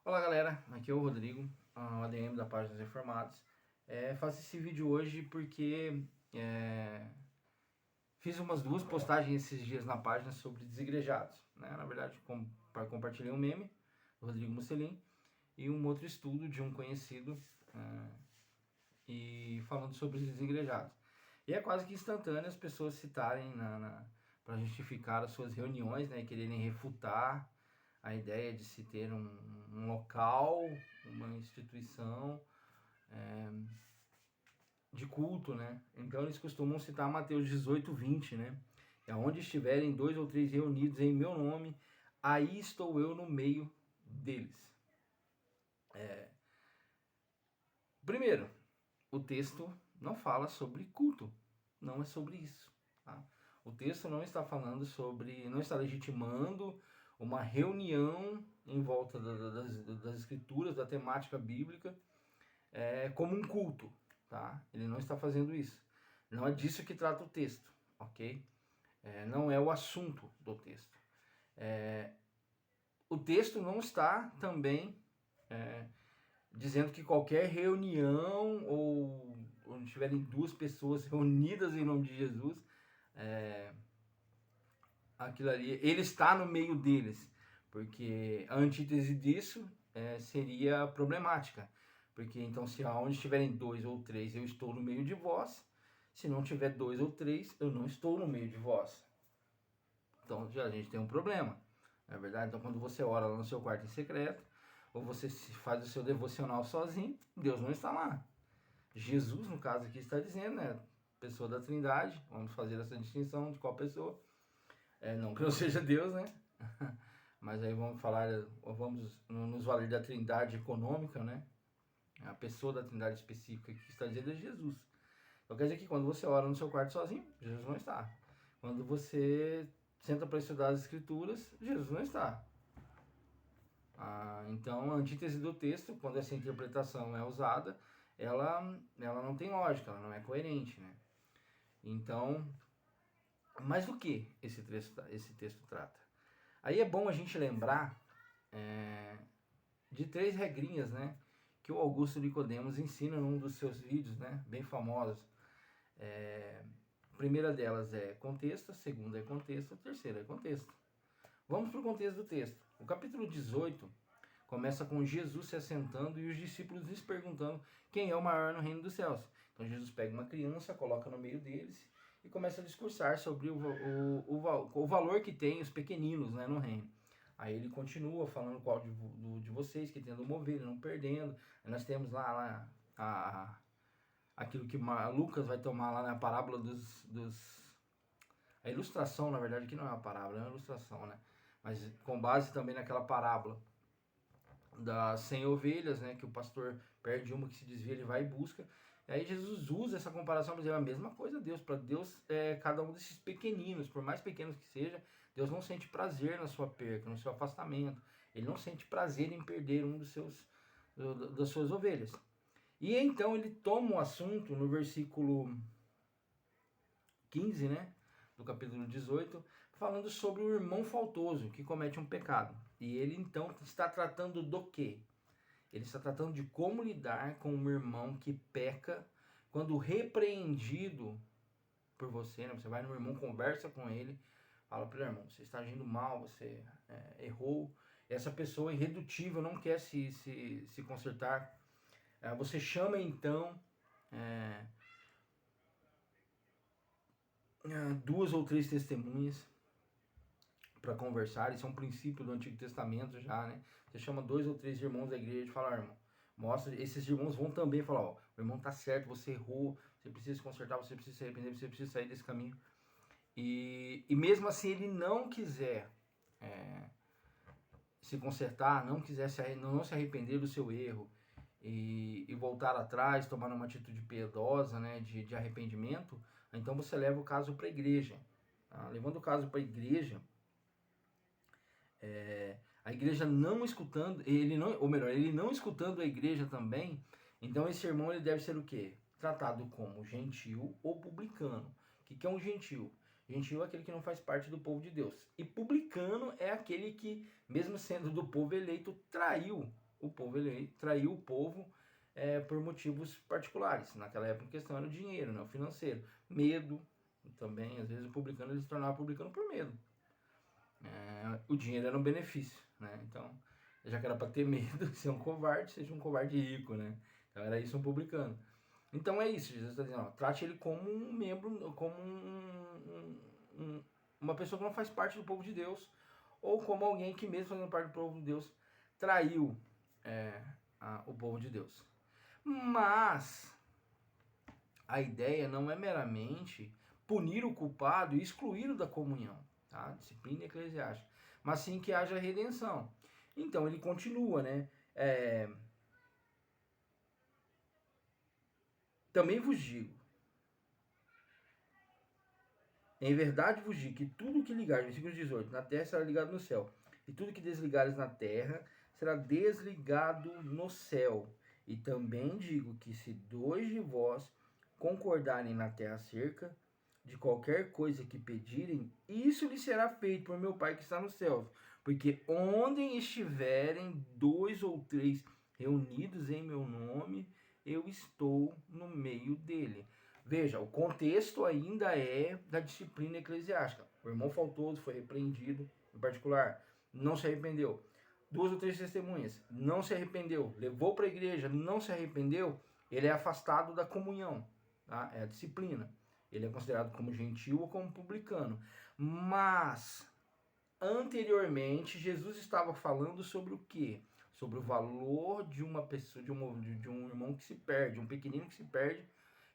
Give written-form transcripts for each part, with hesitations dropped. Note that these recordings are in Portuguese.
Olá galera, aqui é o Rodrigo, o ADM da Páginas Reformados. Faço esse vídeo hoje porque fiz umas duas postagens esses dias na página sobre desigrejados, né? Na verdade, compartilhei um meme do Rodrigo Mussolini e um outro estudo de um conhecido e falando sobre os desigrejados. E é quase que instantâneo as pessoas citarem para justificar as suas reuniões, né, e quererem refutar a ideia de se ter um local, uma instituição de culto, né? Então eles costumam citar Mateus 18:20, né? É onde estiverem 2 ou 3 reunidos em meu nome, aí estou eu no meio deles. Primeiro, o texto não fala sobre culto, não é sobre isso. Tá? O texto não está falando sobre, não está legitimando uma reunião em volta das escrituras, da temática bíblica, como um culto. Tá? Ele não está fazendo isso. Não é disso que trata o texto, ok? Não é o assunto do texto. O texto não está também dizendo que qualquer reunião ou onde tiverem duas pessoas reunidas em nome de Jesus, aquilo ali, ele está no meio deles, porque a antítese disso seria problemática, porque então se aonde estiverem 2 ou 3 eu estou no meio de vós, se não tiver 2 ou 3 eu não estou no meio de vós. Então já a gente tem um problema, não é verdade? Então quando você ora lá no seu quarto em secreto, ou você faz o seu devocional sozinho, Deus não está lá. Jesus, no caso aqui, está dizendo, né? Pessoa da Trindade, vamos fazer essa distinção de qual pessoa. Não que não seja Deus, né? Mas aí vamos falar, vamos nos valer da Trindade econômica, né? A pessoa da Trindade específica que está dizendo é Jesus. Então quer dizer que quando você ora no seu quarto sozinho, Jesus não está. Quando você senta para estudar as Escrituras, Jesus não está. Então a antítese do texto, quando essa interpretação é usada, ela não tem lógica, ela não é coerente, né? Então, mas do que esse texto trata? Aí é bom a gente lembrar de 3 regrinhas, né, que o Augusto Nicodemos ensina num dos seus vídeos, né, bem famosos. A primeira delas é contexto, a segunda é contexto, a terceira é contexto. Vamos para o contexto do texto. O capítulo 18 começa com Jesus se assentando e os discípulos lhes perguntando quem é o maior no reino dos céus. Então Jesus pega uma criança, coloca no meio deles e começa a discursar sobre o valor que tem os pequeninos, né, no reino. Aí ele continua falando qual de vocês que tendo uma ovelha, não perdendo. Aí nós temos lá aquilo que Lucas vai tomar lá na parábola a ilustração, na verdade, que não é uma parábola, é uma ilustração, né? Mas com base também naquela parábola das 100 ovelhas, né? Que o pastor perde uma, que se desvia, ele vai e busca. E aí Jesus usa essa comparação para dizer a mesma coisa a Deus. Para Deus, cada um desses pequeninos, por mais pequenos que seja, Deus não sente prazer na sua perca, no seu afastamento. Ele não sente prazer em perder um das suas ovelhas. E então ele toma o assunto no versículo 15, né, do capítulo 18, falando sobre o irmão faltoso que comete um pecado. E ele então está tratando do quê? Ele está tratando de como lidar com um irmão que peca quando repreendido por você, né? Você vai no irmão, conversa com ele, fala para ele, irmão, você está agindo mal, você errou. Essa pessoa irredutível não quer se consertar. Você chama então 2 ou 3 testemunhas para conversar. Isso é um princípio do Antigo Testamento já, né? Você chama 2 ou 3 irmãos da igreja e fala, irmão, mostra, esses irmãos vão também falar, ó, o irmão tá certo, você errou, você precisa se consertar, você precisa se arrepender, você precisa sair desse caminho. E mesmo assim ele não quiser se consertar, não se arrepender do seu erro e voltar atrás, tomar uma atitude piedosa, né, de arrependimento, então você leva o caso para a igreja. Tá? Levando o caso para a igreja, a igreja não escutando, ele não escutando a igreja também, então esse irmão ele deve ser o quê? Tratado como gentil ou publicano. O que é um gentil? Gentil é aquele que não faz parte do povo de Deus. E publicano é aquele que, mesmo sendo do povo eleito, traiu o povo eleito, traiu o povo por motivos particulares. Naquela época a questão era o dinheiro, né, o financeiro. Medo também, às vezes o publicano ele se tornava publicano por medo. O dinheiro era um benefício, né? Então, já que era para ter medo, ser um covarde, seja um covarde rico, né? Então era isso um publicano. Então é isso, Jesus está dizendo, ó, trate ele como um membro, como uma pessoa que não faz parte do povo de Deus, ou como alguém que mesmo fazendo parte do povo de Deus, traiu o povo de Deus. Mas a ideia não é meramente punir o culpado e excluí-lo da comunhão, tá? Disciplina eclesiástica, mas sim que haja redenção. Então ele continua, né? Também vos digo, em verdade vos digo que tudo que ligares, versículo 18, na terra será ligado no céu, e tudo que desligares na terra será desligado no céu. E também digo que se dois de vós concordarem na terra acerca de qualquer coisa que pedirem, isso lhe será feito por meu Pai que está nos céus. Porque onde estiverem 2 ou 3 reunidos em meu nome, eu estou no meio dele. Veja, o contexto ainda é da disciplina eclesiástica. O irmão faltoso foi repreendido, em particular, não se arrependeu. 2 ou 3 testemunhas, não se arrependeu. Levou para a igreja, não se arrependeu. Ele é afastado da comunhão, tá? É a disciplina. Ele é considerado como gentil ou como publicano. Mas, anteriormente, Jesus estava falando sobre o quê? Sobre o valor de uma pessoa, de um irmão que se perde, um pequenino que se perde.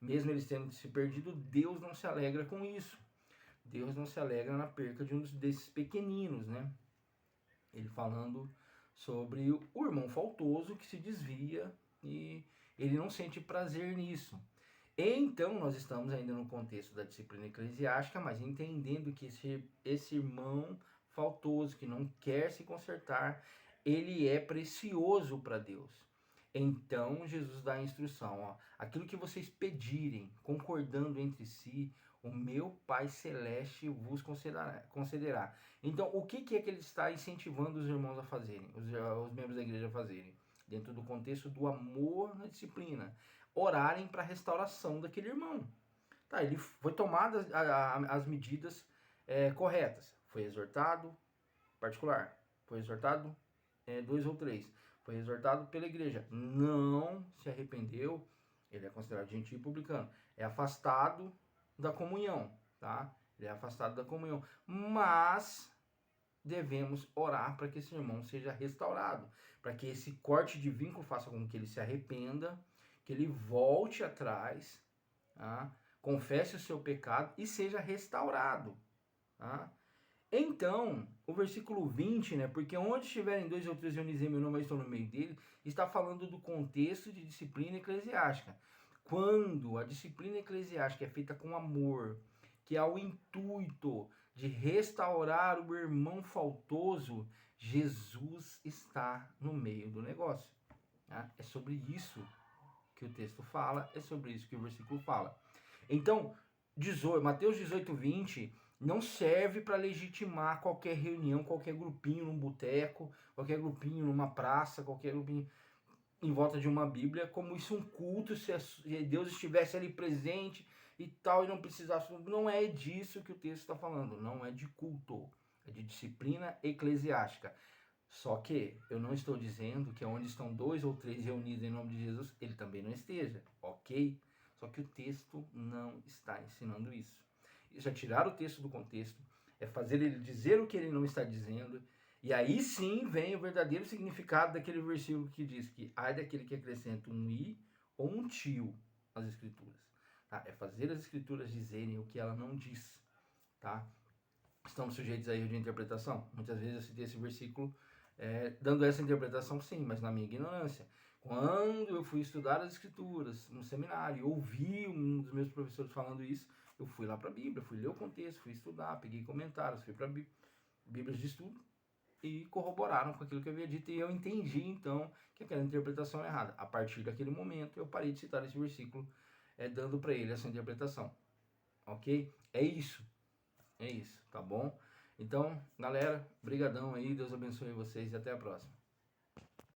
Mesmo eles tendo se perdido, Deus não se alegra com isso. Deus não se alegra na perca de um desses pequeninos, né? Ele falando sobre o irmão faltoso que se desvia e ele não sente prazer nisso. Então, nós estamos ainda no contexto da disciplina eclesiástica, mas entendendo que esse irmão faltoso, que não quer se consertar, ele é precioso para Deus. Então, Jesus dá a instrução, ó, aquilo que vocês pedirem, concordando entre si, o meu Pai Celeste vos concederá. Então, o que é que ele está incentivando os irmãos a fazerem, os membros da igreja a fazerem? Dentro do contexto do amor na disciplina, orarem para a restauração daquele irmão. Tá, ele foi tomado as medidas corretas. Foi exortado, particular. Foi exortado 2 ou 3. Foi exortado pela igreja. Não se arrependeu. Ele é considerado gentil e publicano. É afastado da comunhão, tá? Ele é afastado da comunhão. Mas devemos orar para que esse irmão seja restaurado, para que esse corte de vínculo faça com que ele se arrependa, que ele volte atrás, tá? Confesse o seu pecado e seja restaurado. Tá? Então, o versículo 20, né? Porque onde estiverem 2 ou 3 reunidos em meu nome, eu estou no meio dele, está falando do contexto de disciplina eclesiástica. Quando a disciplina eclesiástica é feita com amor, que há o intuito de restaurar o irmão faltoso, Jesus está no meio do negócio. Tá? É sobre isso que o texto fala, é sobre isso que o versículo fala. Então, Mateus 18, 20 não serve para legitimar qualquer reunião, qualquer grupinho num boteco, qualquer grupinho numa praça, qualquer grupinho em volta de uma Bíblia, como isso um culto, se Deus estivesse ali presente e tal, e não precisasse. Não é disso que o texto está falando, não é de culto, é de disciplina eclesiástica. Só que eu não estou dizendo que onde estão 2 ou 3 reunidos em nome de Jesus, ele também não esteja, ok? Só que o texto não está ensinando isso. Isso é tirar o texto do contexto, é fazer ele dizer o que ele não está dizendo, e aí sim vem o verdadeiro significado daquele versículo que diz que ai daquele que acrescenta um i ou um tio às escrituras. Tá? É fazer as escrituras dizerem o que ela não diz. Tá? Estamos sujeitos a erro de interpretação. Muitas vezes eu citei esse versículo dando essa interpretação, sim, mas na minha ignorância. Quando eu fui estudar as escrituras no seminário, ouvi um dos meus professores falando isso, eu fui lá para a Bíblia, fui ler o contexto, fui estudar, peguei comentários, fui para Bíblias de estudo e corroboraram com aquilo que eu havia dito, e eu entendi então que aquela interpretação é errada. A partir daquele momento eu parei de citar esse versículo, dando para ele essa interpretação. Ok? É isso, tá bom? Então, galera, brigadão aí, Deus abençoe vocês e até a próxima.